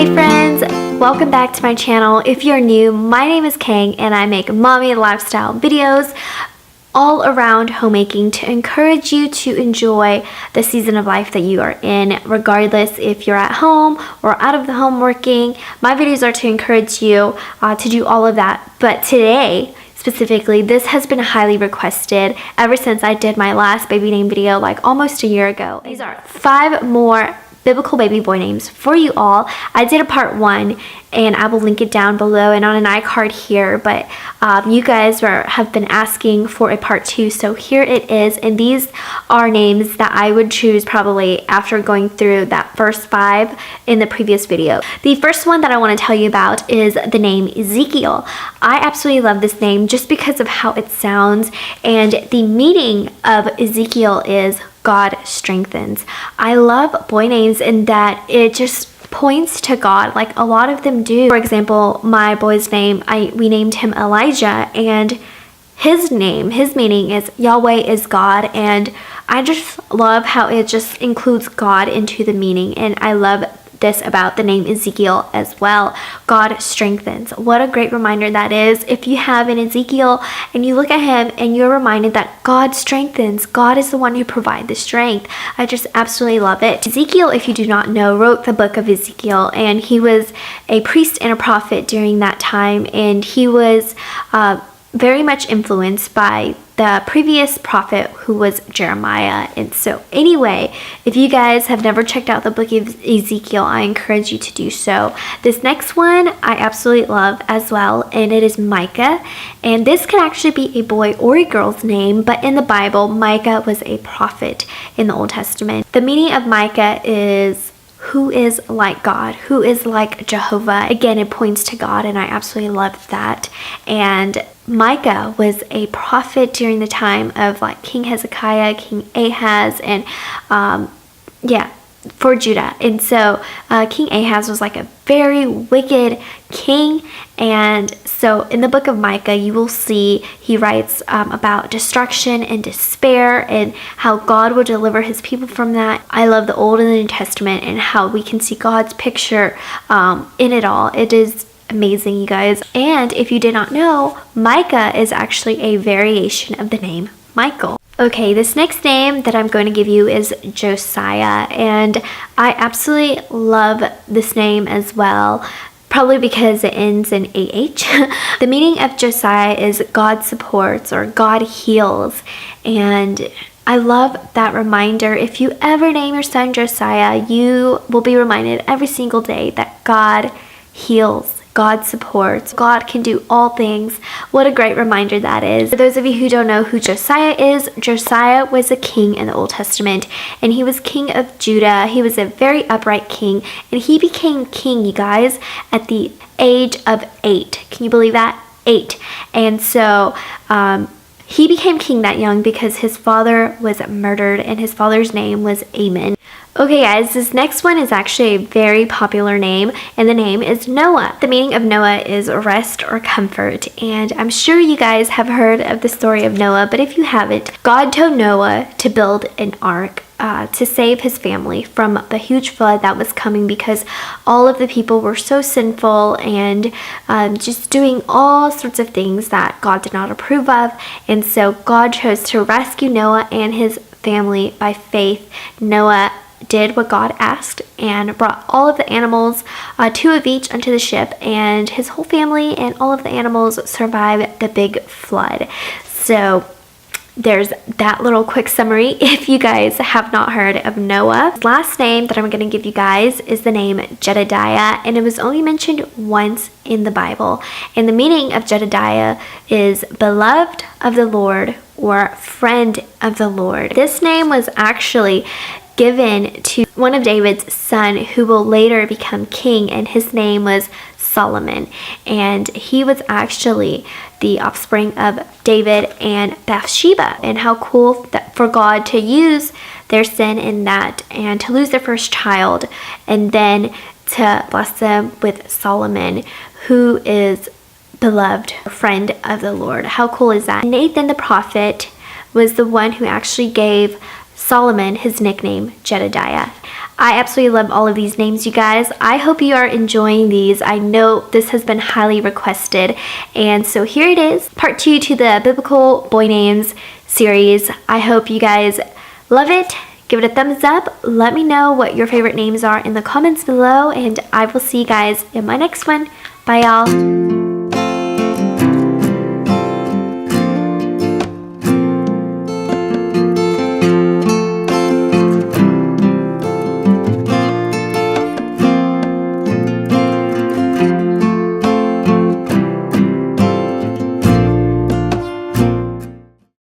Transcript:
Hey friends, welcome back to my channel. If you're new, my name is Kang and I make mommy lifestyle videos all around homemaking to encourage you to enjoy the season of life that you are in, regardless if you're at home or out of the home working. My videos are to encourage you to do all of that. But today, specifically, this has been highly requested ever since I did my last baby name video like almost a year ago. These are 5 more biblical baby boy names for you all. I did a part 1 and I will link it down below and on an iCard here, but you guys have been asking for a part 2, so here it is. And these are names that I would choose probably after going through that first 5 in the previous video. The first one that I want to tell you about is the name Ezekiel. I absolutely love this name just because of how it sounds, and the meaning of Ezekiel is God strengthens. I love boy names in that it just points to God, like a lot of them do. For example, my boy's name, we named him Elijah, and his meaning is Yahweh is God, and I just love how it just includes God into the meaning, and I love this about the name Ezekiel as well. God strengthens. What a great reminder that is. If you have an Ezekiel and you look at him and you're reminded that God strengthens, God is the one who provides the strength. I just absolutely love it. Ezekiel, if you do not know, wrote the book of Ezekiel, and he was a priest and a prophet during that time, and he was very much influenced by the previous prophet who was Jeremiah. And so anyway, if you guys have never checked out the book of Ezekiel, I encourage you to do so. This next one I absolutely love as well, and it is Micah. And this could actually be a boy or a girl's name, but in the Bible, Micah was a prophet in the Old Testament. The meaning of Micah is who is like God, who is like Jehovah. Again, it points to God, and I absolutely love that. And Micah was a prophet during the time of like King Hezekiah, King Ahaz, and for Judah. And so King Ahaz was like a very wicked king, and so in the book of Micah you will see he writes about destruction and despair and how God will deliver his people from that. I love the Old and the New Testament and how we can see God's picture in it all. It is amazing, you guys. And if you did not know, Micah is actually a variation of the name Michael. Okay, this next name that I'm going to give you is Josiah, and I absolutely love this name as well, probably because it ends in AH. The meaning of Josiah is God supports or God heals, and I love that reminder. If you ever name your son Josiah, you will be reminded every single day that God heals, God supports, God can do all things. What a great reminder that is. For those of you who don't know who Josiah is, Josiah was a king in the Old Testament, and he was king of Judah. He was a very upright king, and he became king, you guys, at the age of 8. Can you believe that? 8. And so he became king that young because his father was murdered, and his father's name was Ammon. Okay guys, this next one is actually a very popular name, and the name is Noah. The meaning of Noah is rest or comfort, and I'm sure you guys have heard of the story of Noah, but if you haven't, God told Noah to build an ark to save his family from the huge flood that was coming because all of the people were so sinful and just doing all sorts of things that God did not approve of. And so God chose to rescue Noah and his family by faith. Noah did what God asked and brought all of the animals, 2 of each, onto the ship, and his whole family and all of the animals survived the big flood. So there's that little quick summary if you guys have not heard of Noah. The last name that I'm going to give you guys is the name Jedediah, and it was only mentioned once in the Bible. And the meaning of Jedediah is beloved of the Lord or friend of the Lord. This name was actually given to one of David's son who will later become king, and his name was Solomon, and he was actually the offspring of David and Bathsheba. And how cool that for God to use their sin in that and to lose their first child and then to bless them with Solomon, who is beloved friend of the Lord. How cool is that? Nathan the prophet was the one who actually gave Solomon, his nickname, Jedediah. I absolutely love all of these names, you guys. I hope you are enjoying these. I know this has been highly requested. And so here it is, part 2 to the Biblical Boy Names series. I hope you guys love it. Give it a thumbs up. Let me know what your favorite names are in the comments below. And I will see you guys in my next one. Bye, y'all.